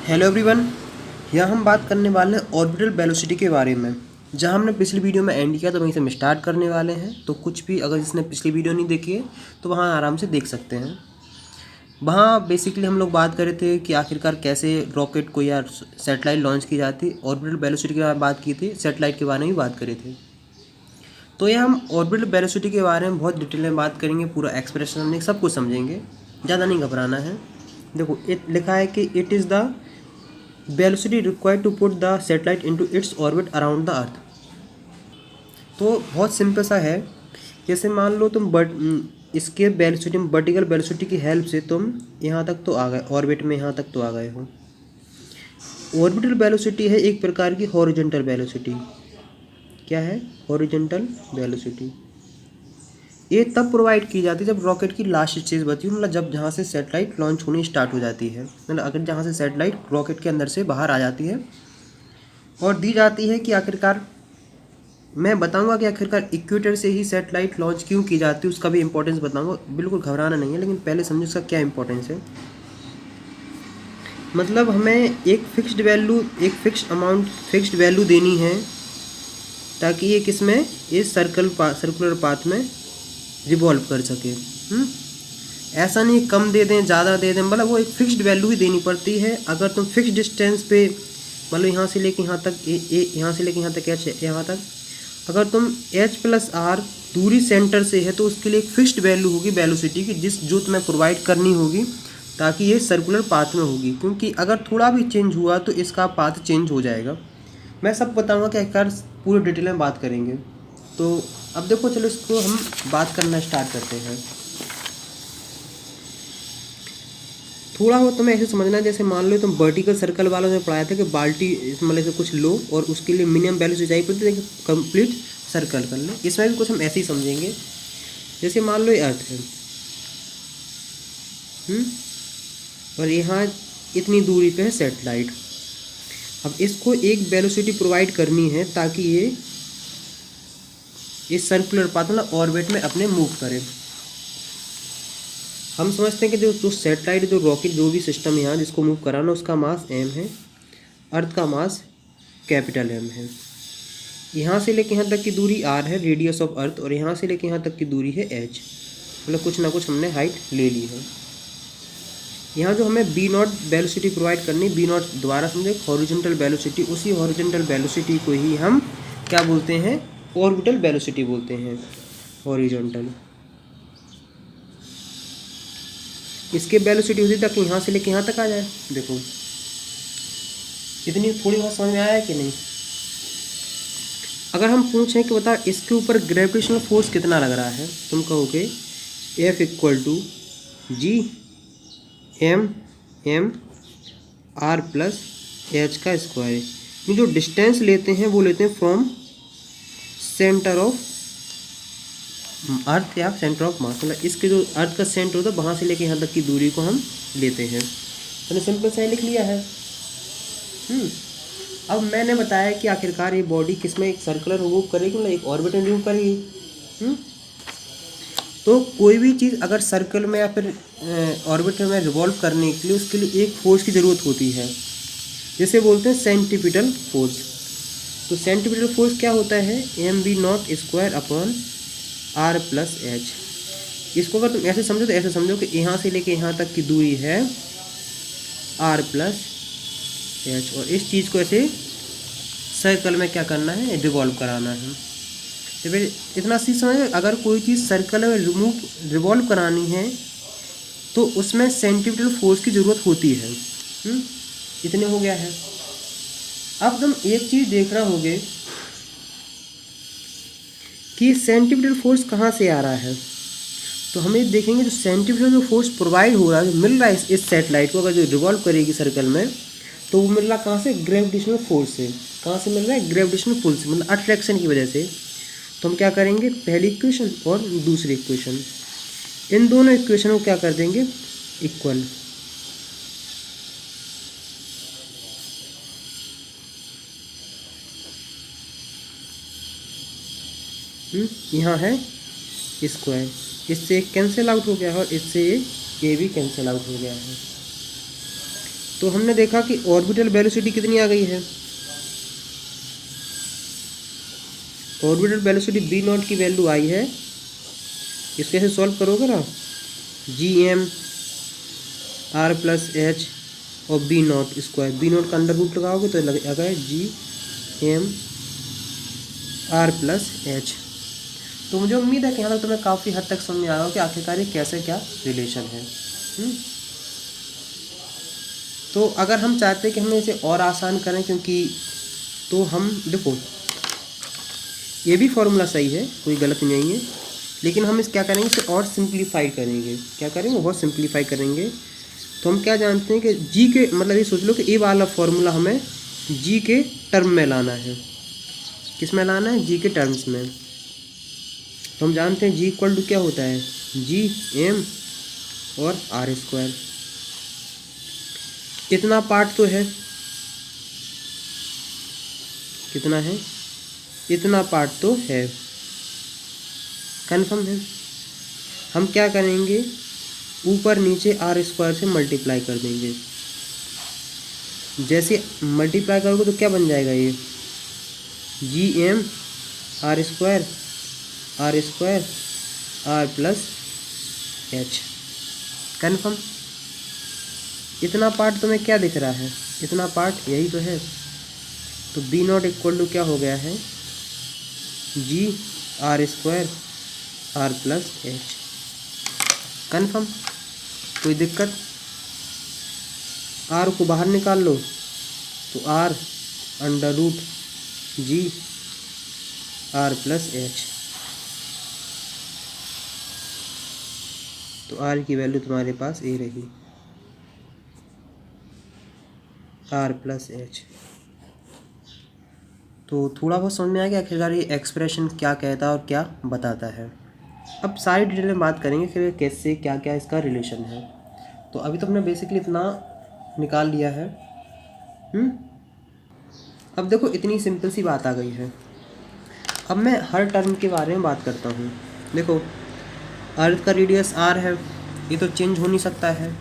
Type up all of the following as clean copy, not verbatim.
Hello everyone. यहाँ हम बात करने वाले हैं ऑर्बिटल वेलोसिटी के बारे में। जहाँ हमने पिछली वीडियो में एंड किया तो वहीं से हम स्टार्ट करने वाले हैं। तो कुछ भी अगर जिसने पिछली वीडियो नहीं देखी है तो वहाँ आराम से देख सकते हैं। वहाँ बेसिकली हम लोग बात कर रहे थे कि आखिरकार कैसे रॉकेट को या सैटेलाइट लॉन्च की जाती है। ऑर्बिटल वेलोसिटी के बारे में बात की थी, सैटेलाइट के बारे में भी बात करे थे। तो ये हम ऑर्बिटल वेलोसिटी के बारे में बहुत डिटेल में बात करेंगे, पूरा एक्सप्रेशन हमने सब कुछ समझेंगे, ज़्यादा नहीं घबराना है। देखो लिखा है कि it is the velocity required to put the satellite into its orbit around the earth. तो बहुत सिंपल सा है। जैसे मान लो तुम इसके वेलोसिटी वर्टिकल वेलोसिटी की हेल्प से तुम यहाँ तक तो आ गए, ऑर्बिट में यहाँ तक तो आ गए हो। ऑर्बिटल वेलोसिटी है एक प्रकार की हॉरिजॉन्टल वेलोसिटी। क्या है? Horizontal velocity. ये तब प्रोवाइड की जाती है जब रॉकेट की लास्ट स्टेज बची हो, मतलब जब जहाँ से सैटेलाइट लॉन्च होनी स्टार्ट हो जाती है, मतलब अगर जहाँ से सैटेलाइट रॉकेट के अंदर से बाहर आ जाती है और दी जाती है कि आखिरकार मैं बताऊंगा कि आखिरकार इक्वेटर से ही सैटेलाइट लॉन्च क्यों की जाती है, उसका भी इंपॉर्टेंस बताऊंगा। बिल्कुल घबराना नहीं है, लेकिन पहले समझो इसका क्या इंपॉर्टेंस है। मतलब हमें एक फिक्स्ड वैल्यू, एक फिक्स्ड वैल्यू देनी है ताकि ये किसमें, इस सर्कुलर पाथ में रिवॉल्व कर सके। ऐसा नहीं कम दे दें ज़्यादा दे दें, मतलब वो एक फिक्स्ड वैल्यू ही देनी पड़ती है। अगर तुम फिक्स्ड डिस्टेंस पे, मतलब यहाँ से लेके यहाँ तक यहाँ से लेके यहाँ तक एच, यहाँ तक अगर तुम एच प्लस आर दूरी सेंटर से है तो उसके लिए एक फिक्स्ड वैल्यू होगी वेलोसिटी की, जो तुम्हें प्रोवाइड करनी होगी ताकि ये सर्कुलर पाथ में होगी। क्योंकि अगर थोड़ा भी चेंज हुआ तो इसका पाथ चेंज हो जाएगा। मैं सब बताऊँगा कि आखिरकार पूरे डिटेल में बात करेंगे। तो अब देखो, चलो इसको हम बात करना स्टार्ट करते हैं। थोड़ा हो तुम्हें ऐसे समझना है, जैसे मान लो तुम वर्टिकल सर्कल वालों ने पढ़ाया था कि बाल्टी मतलब से कुछ लो और उसके लिए मिनिमम वैल्यू से चाहिए पड़ती है कि कंप्लीट सर्कल कर ले। इसमें भी कुछ हम ऐसे ही समझेंगे। जैसे मान लो ये अर्थ है, और यहाँ इतनी दूरी पे है सैटेलाइट। अब इसको एक वेलोसिटी प्रोवाइड करनी है ताकि ये इस सर्कुलर पाथ मतलब ऑर्बिट में अपने मूव करे। हम समझते हैं कि जो सैटेलाइट, जो रॉकेट, जो भी सिस्टम यहाँ जिसको मूव कराना, उसका मास m है, अर्थ का मास कैपिटल M है। यहाँ से लेके यहाँ तक की दूरी r है, रेडियस ऑफ अर्थ, और यहाँ से लेके यहाँ तक की दूरी है h, मतलब कुछ ना कुछ हमने हाइट ले ली है। यहाँ जो हमें b नॉट वेलोसिटी प्रोवाइड करनी, b नॉट दोबारा समझे हॉरिजॉन्टल वेलोसिटी, उसी हॉरिजॉन्टल वेलोसिटी को ही हम क्या बोलते हैं? ऑर्बिटल वेलोसिटी बोलते हैं, हॉरिजॉन्टल। इसके वेलोसिटी होती है ताकि यहाँ से लेके यहाँ तक आ जाए। देखो इतनी थोड़ी बहुत समझ में आया है कि नहीं? अगर हम पूछें कि बता इसके ऊपर ग्रेविटेशनल फोर्स कितना लग रहा है, तुम कहोगे F equal to G m r plus H का स्क्वायर। ये जो डिस्टेंस लेते हैं वो लेते हैं फ्रॉम सेंटर ऑफ अर्थ या सेंटर ऑफ मास, मतलब इसके जो अर्थ का सेंटर होता है वहाँ से लेके यहाँ तक की दूरी को हम लेते हैं। तो सिंपल सा लिख लिया है। अब मैंने बताया कि आखिरकार ये बॉडी किसमें एक सर्कुलर मूव करेगी, मतलब एक ऑर्बिट में मूव करेगी। तो कोई भी चीज़ अगर सर्कल में या फिर ऑर्बिट में रिवॉल्व करने के लिए उसके लिए एक फोर्स की ज़रूरत होती है, जिसे बोलते हैं सेंट्रीपिटल फोर्स। तो सेंट्रीपिटल फोर्स क्या होता है? mv0 square upon r plus H. इसको अगर तुम ऐसे समझो तो ऐसे समझो कि यहाँ से लेके यहाँ तक की दूरी है r प्लस एच, और इस चीज़ को ऐसे सर्कल में क्या करना है? रिवॉल्व कराना है। तो फिर इतना सी समझ, अगर कोई चीज़ सर्कल में रिवॉल्व करानी है तो उसमें सेंट्रीपिटल फोर्स की ज़रूरत होती है। इतने हो गया है। अब तुम एक चीज़ देख रहे होगे कि सेंट्रीपिटल फोर्स कहाँ से आ रहा है। तो हमें देखेंगे जो सेंट्रीपिटल जो फोर्स प्रोवाइड हो रहा है, जो मिल रहा है इस सैटेलाइट को, अगर जो रिवॉल्व करेगी सर्कल में, तो वो मिल रहा कहाँ से? ग्रेविटेशनल फोर्स से। कहाँ से मिल रहा है? ग्रेविटेशनल पुल से, मतलब अट्रैक्शन की वजह से। तो हम क्या करेंगे? पहली इक्वेशन और दूसरी इक्वेशन, इन दोनों इक्वेशन को क्या कर देंगे? इक्वल। यहाँ है स्क्वायर, इससे एक कैंसिल आउट हो गया है और इससे ये भी कैंसिल आउट हो गया है। तो हमने देखा कि ऑर्बिटल वेलोसिटी कितनी आ गई है, ऑर्बिटल वेलोसिटी बी नॉट की वैल्यू आई है, इसके से सॉल्व करोगे ना, G M R plus H और B not square, B not का अंडर रूट लगाओगे तो लगेगा G M R plus H. तो मुझे उम्मीद है कि यहाँ तक तुम्हें काफ़ी हद तक समझ में आ रहा हो कि आखिरकार ये कैसे क्या रिलेशन है। तो अगर हम चाहते हैं कि हमें इसे और आसान करें, क्योंकि तो हम देखो ये भी फॉर्मूला सही है, कोई गलत नहीं है, लेकिन हम इस क्या करेंगे, इसे और सिंप्लीफाई करेंगे। क्या करेंगे, बहुत सिंप्लीफाई करेंगे। तो हम क्या जानते हैं कि जी के मतलब ये सोच लो कि ए वाला फॉर्मूला हमें जी के टर्म में लाना है। किस में लाना है, जी के टर्म्स में। तो हम जानते हैं जी इक्वल टू क्या होता है, जी एम और आर स्क्वायर। इतना पार्ट तो है, कितना है, इतना पार्ट तो है, कन्फर्म है। हम क्या करेंगे, ऊपर नीचे आर स्क्वायर से मल्टीप्लाई कर देंगे। जैसे मल्टीप्लाई करोगे तो क्या बन जाएगा, ये G M R square R plus H, confirm. इतना पार्ट तुम्हें क्या दिख रहा है, इतना पार्ट यही तो है। तो बी नॉट इक्वल टू क्या हो गया है, G R square R plus H, confirm. कोई दिक्कत, आर को बाहर निकाल लो तो R under root G R plus H. तो आर की वैल्यू तुम्हारे पास ए रही, आर प्लस एच। तो थोड़ा बहुत समझ में आ गया आखिरकार ये एक्सप्रेशन क्या कहता है और क्या बताता है। अब सारी डिटेल में बात करेंगे कि कैसे क्या क्या इसका रिलेशन है। तो अभी तो हमने बेसिकली इतना निकाल लिया है। अब देखो इतनी सिंपल सी बात आ गई है। अब मैं हर टर्म के बारे में बात करता हूँ। देखो अर्थ का रेडियस आर है, ये तो चेंज हो नहीं सकता है।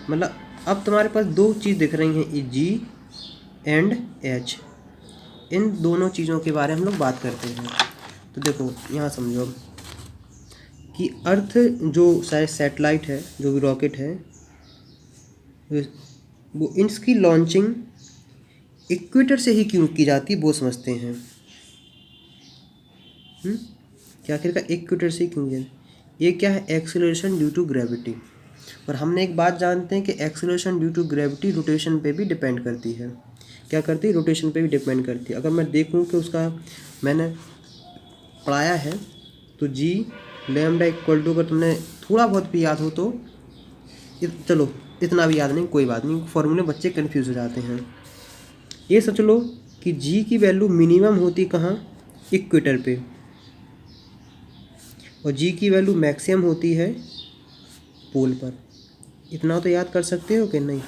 मतलब अब तुम्हारे पास दो चीज़ दिख रही हैं, जी एंड एच। इन दोनों चीज़ों के बारे में हम लोग बात करते हैं। तो देखो यहाँ समझो कि अर्थ जो शायद सैटेलाइट है, जो भी रॉकेट है, वो इसकी लॉन्चिंग इक्वेटर से ही क्यों की जाती है वो समझते हैं। क्या आखिरकार इक्वेटर से क्यों किया, ये क्या है, एक्सीलरेशन ड्यू टू ग्रेविटी। और हमने एक बात जानते हैं कि acceleration due to gravity rotation पे भी डिपेंड करती है। क्या करती है, रोटेशन पे भी डिपेंड करती है। अगर मैं देखूं कि उसका मैंने पढ़ाया है तो जी लैम्डा इक्वल टू, अगर तुमने थोड़ा बहुत भी याद हो तो चलो इतना भी याद नहीं, कोई बात नहीं, फॉर्मूले बच्चे कन्फ्यूज़ हो जाते हैं। ये सोच लो कि जी की वैल्यू मिनिमम होती कहाँ, इक्वेटर पे, और जी की वैल्यू मैक्सिमम होती है पोल पर। इतना तो याद कर सकते हो कि नहीं।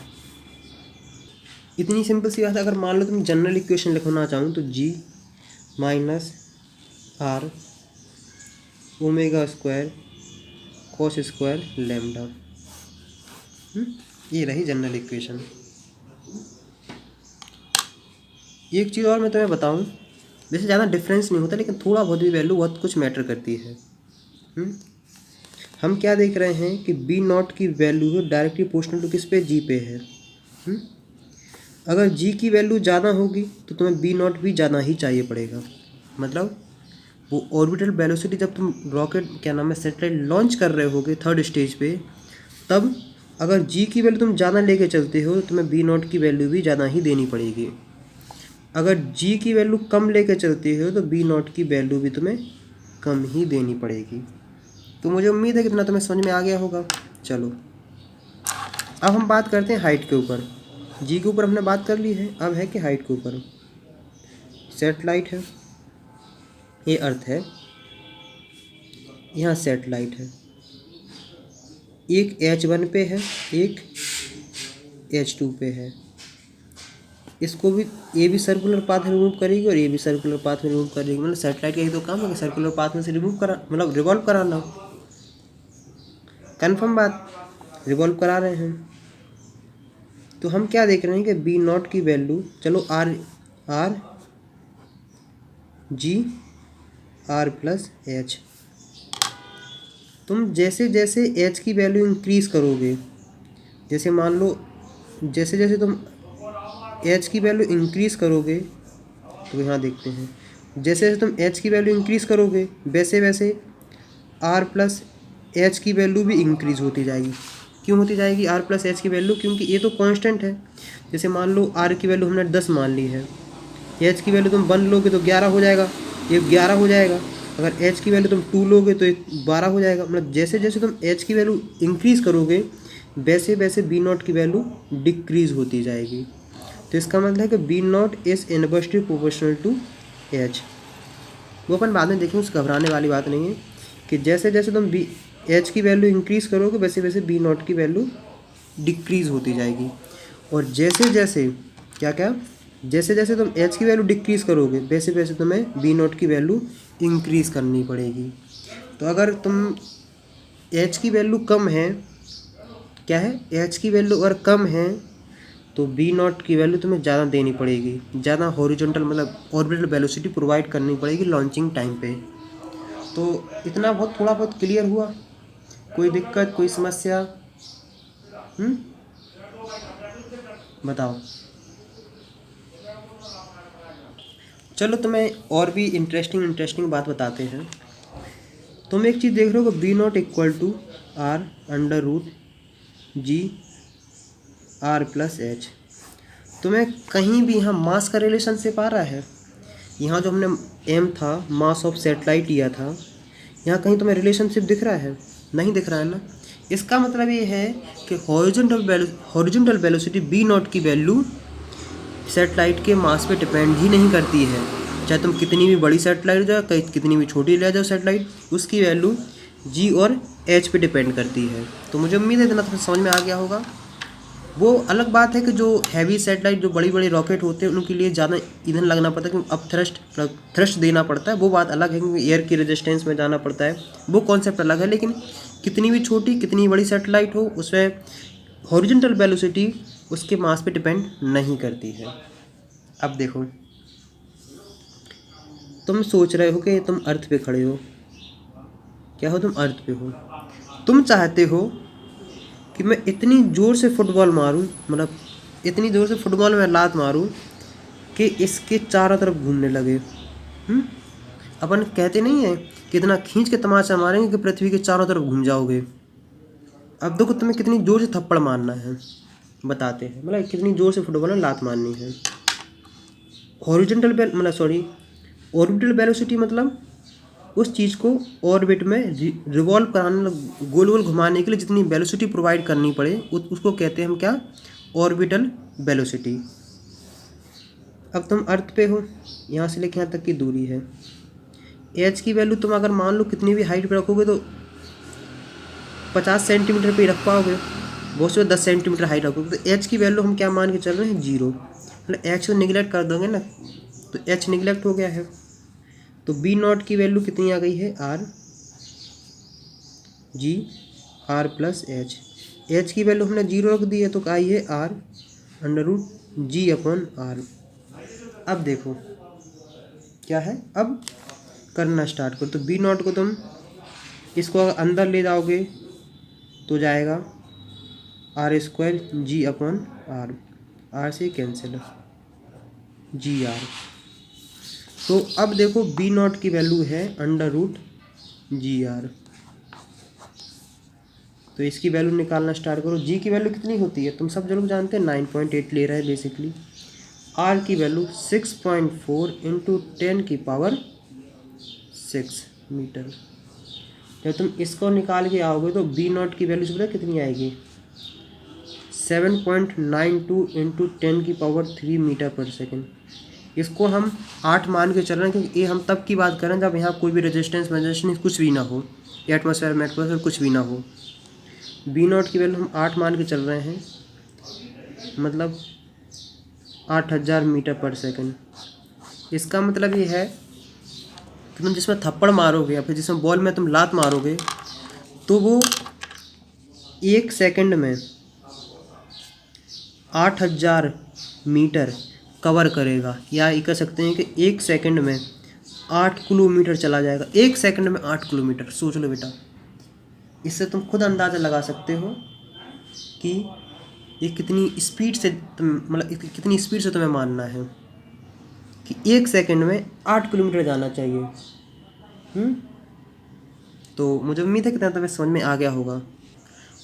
इतनी सिंपल सी बात है। अगर मान लो तुम जनरल इक्वेशन लिखना चाहूँ तो G minus R omega square cos square lambda, ये रही जनरल इक्वेशन। एक चीज़ और मैं तुम्हें बताऊँ, वैसे ज़्यादा डिफरेंस नहीं होता, लेकिन थोड़ा बहुत भी वैल्यू बहुत कुछ मैटर करती है। हम क्या देख रहे हैं कि बी नॉट की वैल्यू डायरेक्टली प्रोपोर्शनल टू किस पे, जी पे है। अगर जी की वैल्यू ज़्यादा होगी तो तुम्हें बी नॉट भी ज़्यादा ही चाहिए पड़ेगा। मतलब वो ऑर्बिटल वेलोसिटी जब तुम रॉकेट क्या नाम है सैटेलाइट लॉन्च कर रहे होगे थर्ड स्टेज पे, तब अगर जी की वैल्यू तुम ज़्यादा लेके चलते हो तो तुम्हें बी नॉट की वैल्यू भी ज़्यादा ही देनी पड़ेगी। अगर जी की वैल्यू कम लेके चलते हो तो बी नॉट की वैल्यू भी तुम्हें कम ही देनी पड़ेगी। तो मुझे उम्मीद है कि इतना तुम्हें समझ में आ गया होगा। चलो अब हम बात करते हैं हाइट के ऊपर। जी के ऊपर हमने बात कर ली है, अब है कि हाइट के ऊपर। सैटेलाइट है, ये अर्थ है, यहाँ सैटेलाइट है, एक H1 पे है, एक H2 पे है। इसको भी ये भी सर्कुलर पाथ में रिमूव करेगी और ये भी सर्कुलर पाथ में रिमूव करेगी। मतलब सैटेलाइट का यही तो काम है कि सर्कुलर पाथ में से रिमूव करा, मतलब रिवॉल्व कराना। कन्फर्म बात, रिवॉल्व करा रहे हैं। तो हम क्या देख रहे हैं कि बी नॉट की वैल्यू, चलो R G R plus H, तुम जैसे जैसे एच की वैल्यू इंक्रीज़ करोगे, जैसे मान लो जैसे जैसे तुम एच की वैल्यू इंक्रीज़ करोगे, तो यहाँ देखते हैं जैसे जैसे तुम एच की वैल्यू इंक्रीज़ करोगे वैसे वैसे आर प्लस एच की वैल्यू भी इंक्रीज़ होती जाएगी। क्यों होती जाएगी आर प्लस एच की वैल्यू? क्योंकि ये तो कांस्टेंट है। जैसे मान लो आर की वैल्यू हमने 10 मान ली है, एच की वैल्यू तुम 1 लोगे तो 11 हो जाएगा, ये 11 हो जाएगा। अगर एच की वैल्यू तुम 2 लोगे तो 12 हो जाएगा। मतलब जैसे जैसे तुम एच की वैल्यू इंक्रीज़ करोगे वैसे वैसे बी नॉट की वैल्यू डिक्रीज़ होती जाएगी। तो इसका मतलब है कि B not is inversely proportional to H. वो अपन बाद में देखेंगे, उससे घबराने वाली बात नहीं है कि जैसे जैसे तुम बी एच की वैल्यू इंक्रीज़ करोगे वैसे वैसे बी नॉट की वैल्यू डिक्रीज़ होती जाएगी। और जैसे जैसे क्या जैसे जैसे तुम एच की वैल्यू डिक्रीज़ करोगे वैसे वैसे तुम्हें बी नॉट की वैल्यू इंक्रीज़ करनी पड़ेगी। तो अगर तुम एच की वैल्यू कम है, क्या है, एच की वैल्यू अगर कम है तो बी नॉट की वैल्यू तुम्हें ज़्यादा देनी पड़ेगी, ज़्यादा हॉरिजॉन्टल मतलब ऑर्बिटल वेलोसिटी प्रोवाइड करनी पड़ेगी लॉन्चिंग टाइम पे। तो इतना बहुत थोड़ा बहुत क्लियर हुआ? कोई दिक्कत, कोई समस्या? बताओ। चलो तुम्हें और भी इंटरेस्टिंग बात बताते हैं। तुम एक चीज़ देख रहे हो कि B not equal to R under root G R plus H. तुम्हें कहीं भी यहाँ मास का रिलेशनशिप आ रहा है? यहाँ जो हमने एम था, मास ऑफ सैटेलाइट लिया था, यहाँ कहीं तुम्हें रिलेशनशिप दिख रहा है? नहीं दिख रहा है ना। इसका मतलब ये है कि हॉरिजॉन्टल वेलोसिटी बी नॉट की वैल्यू सैटेलाइट के मास पे डिपेंड ही नहीं करती है। चाहे तुम कितनी भी बड़ी सैटेलाइट जाओ, कितनी भी छोटी ले जाओ सैटेलाइट, उसकी वैल्यू जी और एच पे डिपेंड करती है। तो मुझे उम्मीद है इतना तो समझ में आ गया होगा। वो अलग बात है कि जो हैवी सैटेलाइट, जो बड़ी बड़ी रॉकेट होते हैं, उनके लिए ज़्यादा ईंधन लगना पड़ता है, क्योंकि अब थ्रस्ट देना पड़ता है, वो बात अलग है, क्योंकि एयर की रेजिस्टेंस में जाना पड़ता है, वो कॉन्सेप्ट अलग है। लेकिन कितनी भी छोटी कितनी बड़ी सैटेलाइट हो, उसमें हॉरिजॉन्टल वेलोसिटी उसके मास पे डिपेंड नहीं करती है। अब देखो, तुम सोच रहे हो कि तुम अर्थ पे खड़े हो, क्या हो, तुम अर्थ पे हो, तुम चाहते हो कि मैं इतनी ज़ोर से फुटबॉल मारूं, मतलब इतनी ज़ोर से फुटबॉल में लात मारूं कि इसके चारों तरफ घूमने लगे। अपन कहते नहीं है कि इतना खींच के तमाचा मारेंगे कि पृथ्वी के चारों तरफ घूम जाओगे। अब देखो तुम्हें कितनी ज़ोर से थप्पड़ मारना है, बताते हैं, मतलब कितनी ज़ोर से फुटबॉल में लात मारनी है। ऑर्बिटल वेलोसिटी मतलब उस चीज़ को ऑर्बिट में रिवॉल्व कराने, गोल गोल घुमाने के लिए जितनी वेलोसिटी प्रोवाइड करनी पड़े उसको कहते हैं हम क्या, ऑर्बिटल वेलोसिटी। अब तुम अर्थ पे हो, यहाँ से लेके यहाँ तक की दूरी है, एच की वैल्यू तुम अगर मान लो कितनी भी हाइट पे रखोगे तो 50 सेंटीमीटर पे ही रख पाओगे, बहुत से 10 सेंटीमीटर हाइट रखोगे तो एच की वैल्यू हम क्या मान के चल रहे हैं, 0। मतलब एच को निगलेक्ट कर दोगे ना तो एच निगलेक्ट हो गया है। तो बी नॉट की वैल्यू कितनी आ गई है, R G R plus H. H की वैल्यू हमने 0 रख दी है तो आई है R under root G upon R. अब देखो क्या है, अब करना स्टार्ट करो। तो बी नॉट को तुम इसको अंदर ले जाओगे तो जाएगा R square G upon R, R से कैंसिल जी आर। तो अब देखो बी नॉट की वैल्यू है अंडर रूट जी आर, तो इसकी वैल्यू निकालना स्टार्ट करो। जी की वैल्यू कितनी होती है तुम सब जो लोग जानते हैं, 9.8 ले रहा है बेसिकली। आर की वैल्यू 6.4 इंटू 10 की पावर 6 मीटर। जब तुम इसको निकाल के आओगे तो बी नॉट की वैल्यू पता कितनी आएगी, 7.92 इंटू 10 की पावर 3 मीटर पर सेकेंड। इसको हम 8 मान के चल रहे हैं, क्योंकि ये हम तब की बात कर रहे हैं जब यहाँ कोई भी रेजिस्टेंस कुछ भी ना हो, एटमॉस्फेयर कुछ भी ना हो। बी नॉट की वैल्यू हम 8 मान के चल रहे हैं, मतलब 8000 मीटर पर सेकेंड। इसका मतलब ये है कि तुम जिसमें थप्पड़ मारोगे या फिर जिसमें बॉल में तुम लात मारोगे तो वो 1 सेकंड में 8000 मीटर कवर करेगा, या ये कह सकते हैं कि 1 सेकंड में 8 किलोमीटर चला जाएगा। 1 सेकंड में 8 किलोमीटर, सोच लो बेटा। इससे तुम खुद अंदाज़ा लगा सकते हो कि ये कितनी स्पीड से मतलब कितनी स्पीड से तुम्हें मानना है कि 1 सेकंड में 8 किलोमीटर जाना चाहिए। तो मुझे उम्मीद है कि तुम्हें समझ में आ गया होगा।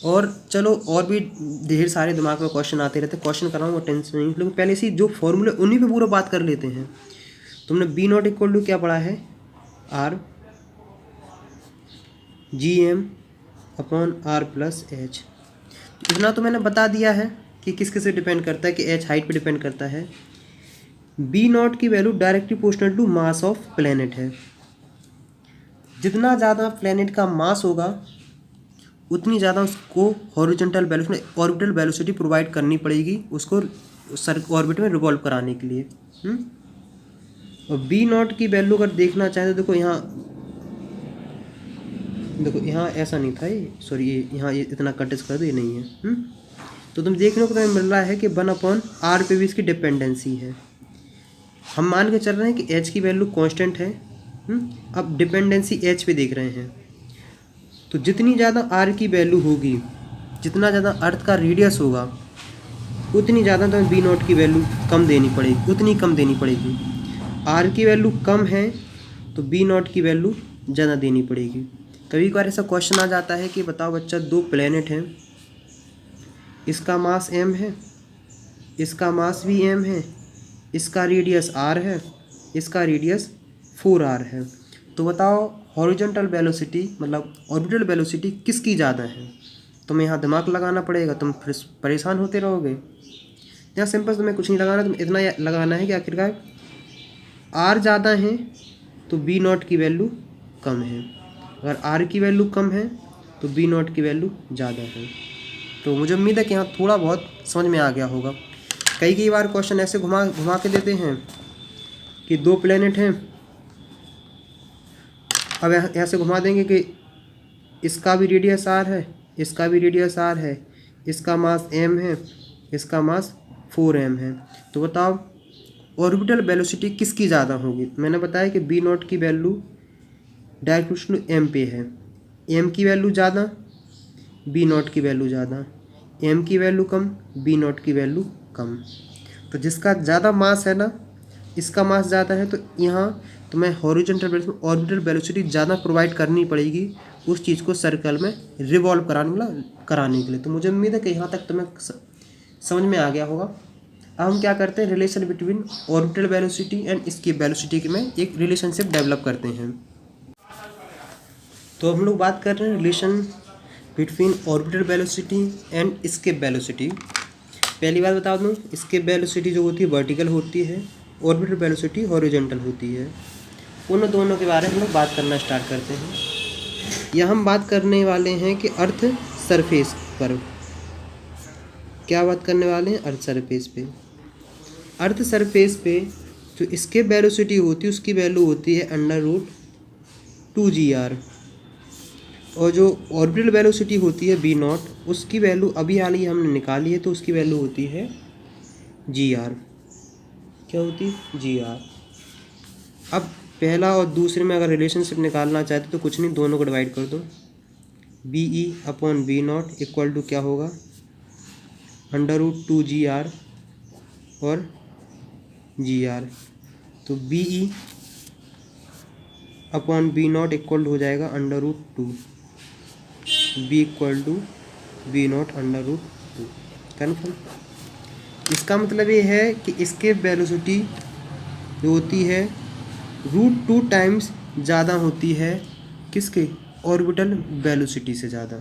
और चलो, और भी ढेर सारे दिमाग में क्वेश्चन आते रहते, क्वेश्चन कराऊंगा, टेंशन नहीं। लेकिन पहले से जो फॉर्मूले उन्हीं पे पूरा बात कर लेते हैं। तुमने बी नॉट इक्वल टू क्या पढ़ा है, R G M upon R plus H. इतना तो मैंने बता दिया है कि किस किस से डिपेंड करता है, कि एच हाइट पे डिपेंड करता है। बी नॉट की value directly proportional to mass of planet है। जितना ज़्यादा प्लेनेट का मास होगा उतनी ज़्यादा उसको horizontal velocity, orbital velocity provide करनी पड़ेगी उसको ऑर्बिट में रिवॉल्व कराने के लिए। और बी नॉट की वैल्यू अगर देखना चाहें तो देखो यहाँ ऐसा नहीं था ये, सॉरी ये यहाँ ये इतना कटिस कर दो, ये नहीं है। तो तुम देखने को तुम्हें मिल रहा है कि 1/r पे भी इसकी डिपेंडेंसी है। हम मान के चल रहे हैं कि h की वैल्यू कांस्टेंट है। अब डिपेंडेंसी h पे देख रहे हैं, तो जितनी ज़्यादा r की वैल्यू होगी, जितना ज़्यादा अर्थ का रेडियस होगा, उतनी ज़्यादा तुम्हें बी नॉट की वैल्यू कम देनी पड़ेगी, उतनी कम देनी पड़ेगी। r की वैल्यू कम है तो बी नॉट की वैल्यू ज़्यादा देनी पड़ेगी। कभी कभार ऐसा क्वेश्चन आ जाता है कि बताओ बच्चा, 2 प्लेनेट हैं, इसका मास m है, इसका मास भी m है, इसका रेडियस r है, इसका रेडियस 4r है। तो बताओ हॉरिजॉन्टल वेलोसिटी मतलब ऑर्बिटल वेलोसिटी किसकी ज़्यादा है। तुम्हें यहाँ दिमाग लगाना पड़ेगा, तुम फिर परेशान होते रहोगे। यहाँ सिंपल तुम्हें कुछ नहीं लगाना, तुम्हें इतना लगाना है कि आखिरकार r ज़्यादा है तो बी नॉट की वैल्यू कम है, अगर r की वैल्यू कम है तो बी नॉट की वैल्यू ज़्यादा है। तो मुझे उम्मीद है कि यहाँ थोड़ा बहुत समझ में आ गया होगा। कई बार क्वेश्चन ऐसे घुमा के देते हैं कि 2 प्लेनेट हैं, अब यहाँ से घुमा देंगे कि इसका भी रेडियस r है, इसका भी रेडियस r है, इसका मास m है, इसका मास 4m है। तो बताओ ऑर्बिटल वेलोसिटी किसकी ज़्यादा होगी। मैंने बताया कि बी नॉट की वैल्यू डायरेक्ट प्रोपोर्शनल m पे है। m की वैल्यू ज़्यादा, बी नॉट की वैल्यू ज़्यादा, m की वैल्यू कम, बी नॉट की वैल्यू कम। तो जिसका ज़्यादा मास है ना, इसका मास ज़्यादा है, तो यहाँ तुम्हें हॉरिजॉन्टल ऑर्बिटल वेलोसिटी ज़्यादा प्रोवाइड करनी पड़ेगी उस चीज़ को सर्कल में रिवॉल्व कराने के लिए। तो मुझे उम्मीद है कि यहाँ तक तुम्हें समझ में आ गया होगा। अब हम क्या करते हैं, relation between orbital velocity and escape velocity के में एक रिलेशनशिप डेवलप करते हैं। तो हम लोग बात कर रहे हैं relation between orbital velocity and escape velocity. पहली बात बता दूँ, एस्केप वेलोसिटी जो होती है वर्टिकल होती है, ऑर्बिटल वेलोसिटी हॉरिजॉन्टल होती है। उन दोनों के बारे में हम लोग बात करना स्टार्ट करते हैं। यह हम बात करने वाले हैं कि अर्थ सरफेस पर, क्या बात करने वाले हैं, अर्थ सरफेस पे। अर्थ सरफेस पे जो एस्केप वेलोसिटी होती है उसकी वैल्यू होती है √2gr, और जो ऑर्बिटल वेलोसिटी होती है बी नॉट, उसकी वैल्यू अभी हाल ही हमने निकाली है, तो उसकी वैल्यू होती है gr। क्या होती है, gr। अब पहला और दूसरे में अगर रिलेशनशिप निकालना चाहते तो कुछ नहीं, दोनों को डिवाइड कर दो। B upon B not equal to क्या होगा, √2gr और gr। तो B upon B not equal हो जाएगा √2, B equal to B not √2। Confirm. इसका मतलब ये है कि इसके वेलोसिटी जो होती है √2 टाइम्स ज़्यादा होती है किसके, ऑर्बिटल वेलोसिटी से ज़्यादा।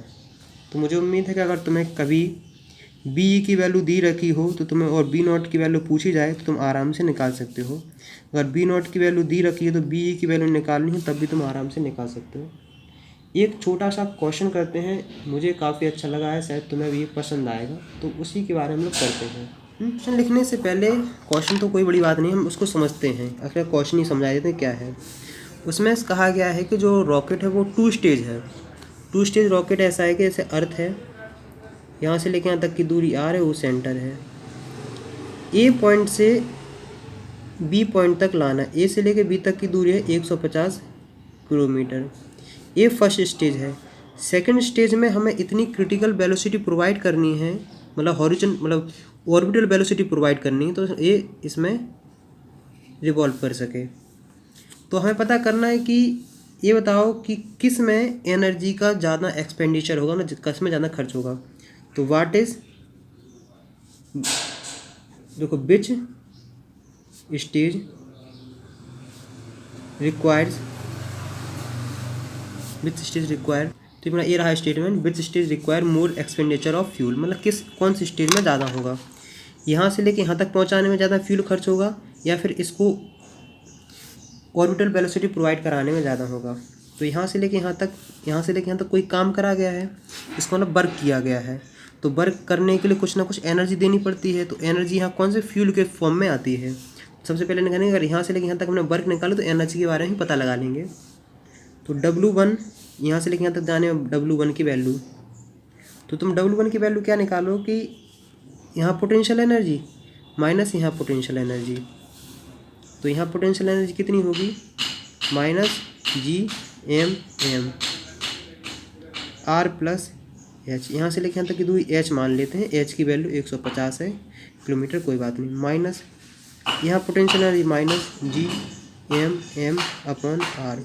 तो मुझे उम्मीद है कि अगर तुम्हें कभी बी की वैल्यू दी रखी हो तो तुम्हें और बी नॉट की वैल्यू पूछी जाए तो तुम आराम से निकाल सकते हो। अगर बी नॉट की वैल्यू दी रखी है तो बी की वैल्यू निकालनी है, तब भी तुम आराम से निकाल सकते हो। एक छोटा सा क्वेश्चन करते हैं, मुझे काफ़ी अच्छा लगा है, शायद तुम्हें भी पसंद आएगा, तो उसी के बारे में हम लोग करते हैं। क्वेश्चन लिखने से पहले, क्वेश्चन तो कोई बड़ी बात नहीं, हम उसको समझते हैं, आखिर क्वेश्चन ही समझा देते हैं क्या है। उसमें कहा गया है कि जो रॉकेट है वो 2 स्टेज है। 2 स्टेज रॉकेट ऐसा है कि जैसे अर्थ है, यहाँ से लेके यहाँ तक की दूरी r है, वो सेंटर है। ए पॉइंट से बी पॉइंट तक लाना है। ए से लेके बी तक की दूरी है 150 किलोमीटर। ये फर्स्ट स्टेज है। सेकंड स्टेज में हमें इतनी क्रिटिकल वेलोसिटी प्रोवाइड करनी है, मतलब हॉरिजॉन्टल मतलब ऑर्बिटल वेलोसिटी प्रोवाइड करनी है, तो ये इसमें रिवॉल्व कर सके। तो हमें पता करना है कि ये बताओ कि किस में एनर्जी का ज़्यादा एक्सपेंडिचर होगा ना, किस में ज़्यादा खर्च होगा। तो व्हाट इज, देखो, which stage requires, which stage require, तो मेरा ये रहा statement, which stage require more expenditure of fuel, मतलब कौन सी स्टेज में ज़्यादा होगा, यहाँ से लेके यहाँ तक पहुँचाने में ज़्यादा फ्यूल खर्च होगा या फिर इसको ऑर्बिटल वेलोसिटी प्रोवाइड कराने में ज़्यादा होगा। तो यहाँ से लेके यहाँ तक कोई काम करा गया है, इसको मतलब वर्क किया गया है, तो वर्क करने के लिए कुछ ना कुछ एनर्जी देनी पड़ती है। तो एनर्जी यहाँ कौन से फ्यूल के फॉर्म में आती है, सबसे पहले निकालेंगे। अगर यहाँ से लेके यहाँ तक हमने वर्क निकाला तो एनर्जी के बारे में पता लगा लेंगे। तो W1 यहाँ से लेके यहाँ तक जाने में W1 की वैल्यू, तो तुम W1 की वैल्यू क्या निकालो कि यहाँ पोटेंशियल एनर्जी माइनस यहाँ पोटेंशियल एनर्जी, तो यहाँ पोटेंशियल एनर्जी कितनी होगी, minus G(m)(m) R plus H। यहाँ से लेके यहाँ तक की दूरी H मान लेते हैं, H की वैल्यू 150 है किलोमीटर, कोई बात नहीं, माइनस यहाँ potential energy minus G(m)(m)/R।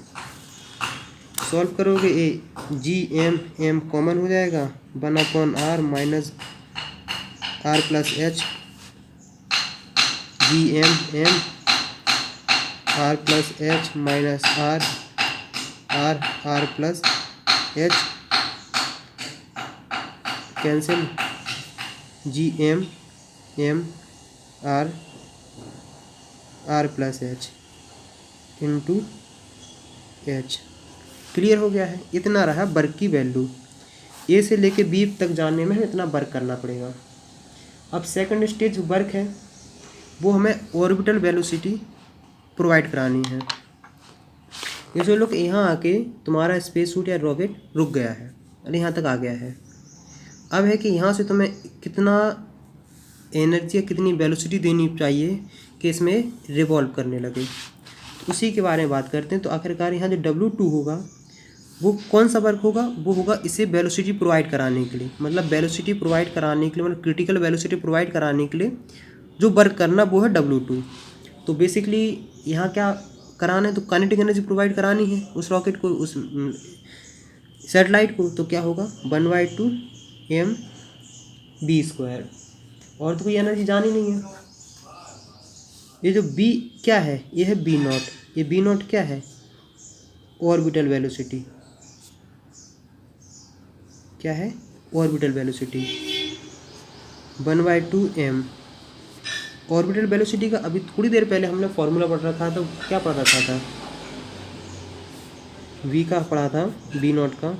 Solve करोगे ए G(m)(m) कॉमन हो जाएगा, 1/R minus R plus H, G(m)(m) R plus H minus R plus H, cancel, G(m)(m) R plus H into H। Clear हो गया है। इतना रहा वर्क की वैल्यू। ए से लेके बी तक जाने में हमें इतना वर्क करना पड़ेगा। अब सेकंड स्टेज वर्क है, वो हमें ऑर्बिटल वेलोसिटी प्रोवाइड करानी है। ये जो लोग यहाँ आके तुम्हारा स्पेस सूट या रॉकेट रुक गया है, अरे यहाँ तक आ गया है। अब है कि यहाँ से तुम्हें कितना एनर्जी या कितनी वेलोसिटी देनी चाहिए कि इसमें रिवॉल्व करने लगे, तो उसी के बारे में बात करते हैं। तो आखिरकार यहाँ जो W2 होगा वो कौन सा वर्क होगा, वो होगा इसे वेलोसिटी प्रोवाइड कराने के लिए, मतलब वेलोसिटी प्रोवाइड कराने के लिए, मतलब क्रिटिकल वेलोसिटी प्रोवाइड कराने के लिए जो वर्क करना वो है W2। तो बेसिकली यहाँ क्या कराना है, तो काइनेटिक एनर्जी प्रोवाइड करानी है उस रॉकेट को, उस सैटेलाइट को। तो क्या होगा 1/2 mv², और तो कोई एनर्जी जानी नहीं है। ये जो b क्या है, ये है B0। ये B0 क्या है, ऑर्बिटल वेलोसिटी, क्या है orbital velocity 1/2 m। Orbital velocity का अभी थोड़ी देर पहले हमने फॉर्मूला पढ़ रखा था, तो क्या पढ़ रखा था, v का पढ़ा था B0 का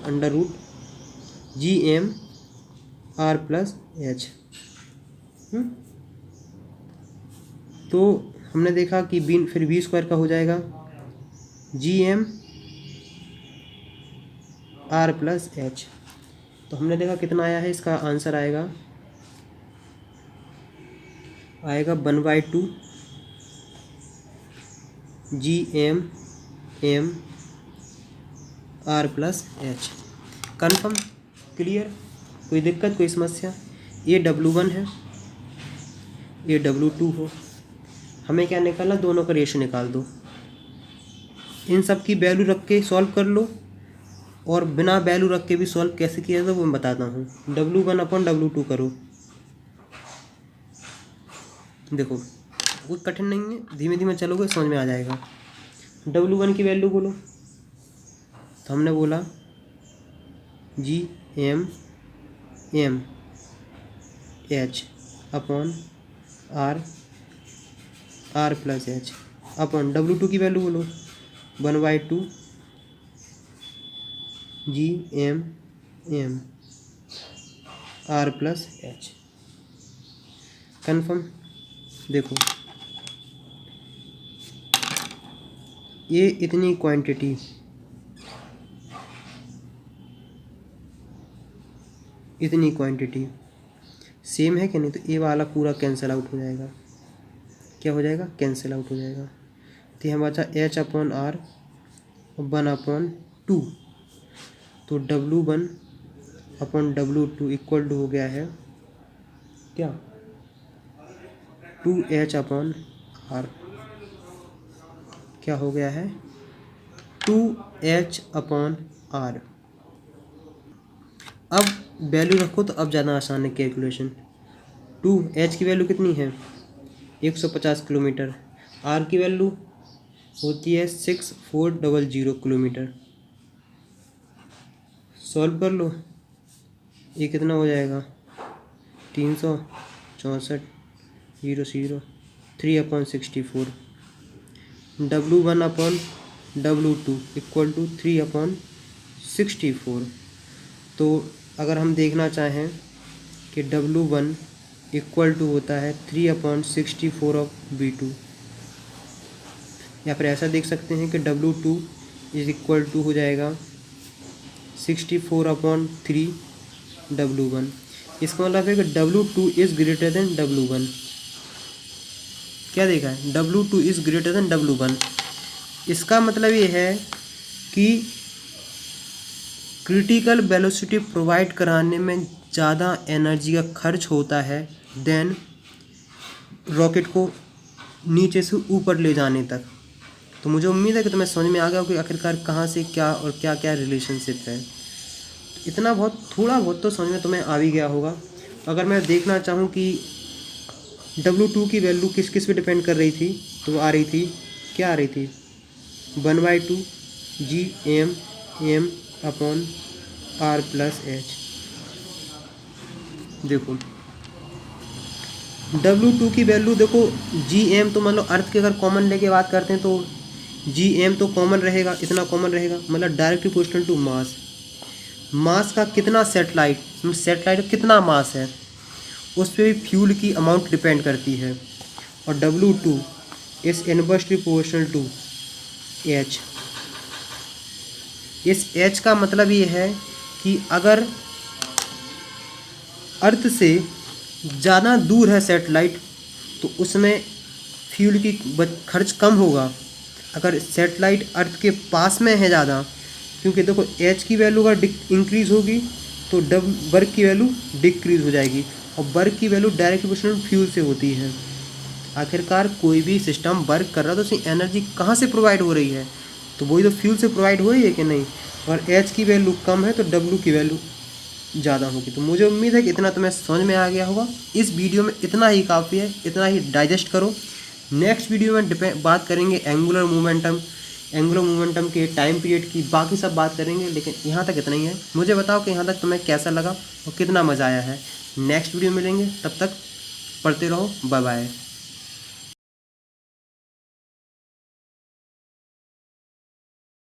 √G(m) R प्लस H। तो हमने देखा कि फिर v² का हो जाएगा G(m) R प्लस H। तो हमने देखा कितना आया है, इसका आंसर आएगा 1/2 G(m)(m) R plus H। Confirm, clear, कोई दिक्कत, कोई समस्या। ये W1 है, ये W2 हो, हमें क्या निकालना, दोनों का रेशियो निकाल दो। इन सब की वैल्यू रख के सॉल्व कर लो, और बिना वैल्यू रख के भी सॉल्व कैसे किया जाए वो मैं बताता हूँ। W1/W2 करो, देखो कोई कठिन नहीं है, धीमे धीमे चलोगे समझ में आ जाएगा। W1 की वैल्यू बोलो, तो हमने बोला G(m)(m) H/R plus H upon W2 की वैल्यू बोलो 1/2 G(m)(m) R plus H। Confirm, देखो ये इतनी क्वांटिटी, इतनी क्वांटिटी सेम है कि नहीं, तो ये वाला पूरा कैंसिल आउट हो जाएगा। क्या हो जाएगा, कैंसिल आउट हो जाएगा। तो यहाँ बचा H/R 1/2। तो W1/W2 इक्वल टू हो गया है क्या, 2H/R। क्या हो गया है, 2H/R। अब वैल्यू रखो तो अब ज़्यादा आसान है कैलकुलेशन। 2H की वैल्यू कितनी है, 150 किलोमीटर। R की वैल्यू होती है 6400 किलोमीटर। सॉल्व कर लो, ये कितना हो जाएगा, 364 0 3/64। W1/W2 equal to 3/64। तो अगर हम देखना चाहें कि W1 इक्वल टू होता है 3/64 ऑफ V2, या फिर ऐसा देख सकते हैं कि W2 इज इक्वल टू हो जाएगा 64/3 W1। इसका मतलब है कि W2 is greater than W1। क्या देखा है, W2 is greater than W1। इसका मतलब ये है कि क्रिटिकल वेलोसिटी प्रोवाइड कराने में ज़्यादा एनर्जी का खर्च होता है देन रॉकेट को नीचे से ऊपर ले जाने तक। तो मुझे उम्मीद है कि तुम्हें समझ में आ गया कि आखिरकार कहाँ से क्या और क्या क्या रिलेशनशिप है। इतना बहुत, थोड़ा बहुत तो समझ में तुम्हें आ भी गया होगा। अगर मैं देखना चाहूँ कि W2 की वैल्यू किस किस पे डिपेंड कर रही थी, तो आ रही थी, क्या आ रही थी, 1/2 Gm/R+H। देखो W2 की वैल्यू देखो, Gm तो मतलब अर्थ के अगर कॉमन लेके बात करते हैं तो Gm तो कॉमन रहेगा, इतना कॉमन रहेगा, मतलब डायरेक्टली प्रोपोर्शनल टू मास। मास का कितना सेटेलाइट का कितना मास है, उस पर भी फ्यूल की अमाउंट डिपेंड करती है। और W2 is inversely proportional to H। इस H का मतलब ये है कि अगर अर्थ से ज़्यादा दूर है सेटेलाइट तो उसमें फ्यूल की खर्च कम होगा। अगर सेटेलाइट अर्थ के पास में है ज़्यादा, क्योंकि देखो H की वैल्यू अगर इंक्रीज़ होगी तो वर्क की वैल्यू डिक्रीज़ हो जाएगी, और वर्क की वैल्यू डायरेक्ट प्रोपोर्शनल फ्यूल से होती है। आखिरकार कोई भी सिस्टम वर्क कर रहा है तो उसकी एनर्जी कहाँ से प्रोवाइड हो रही है, तो वही तो फ्यूल से प्रोवाइड हो रही है कि नहीं। और H की वैल्यू कम है तो W की वैल्यू ज़्यादा होगी। तो मुझे उम्मीद है कि इतना तुम्हें समझ में आ गया होगा। इस वीडियो में इतना ही काफ़ी है, इतना ही डाइजेस्ट करो। नेक्स्ट वीडियो में बात करेंगे एंगुलर मोमेंटम के टाइम पीरियड की, बाकी सब बात करेंगे, लेकिन यहाँ तक इतना ही है। मुझे बताओ कि यहाँ तक तुम्हें कैसा लगा और कितना मज़ा आया है। नेक्स्ट वीडियो मिलेंगे, तब तक पढ़ते रहो, बाय बाय।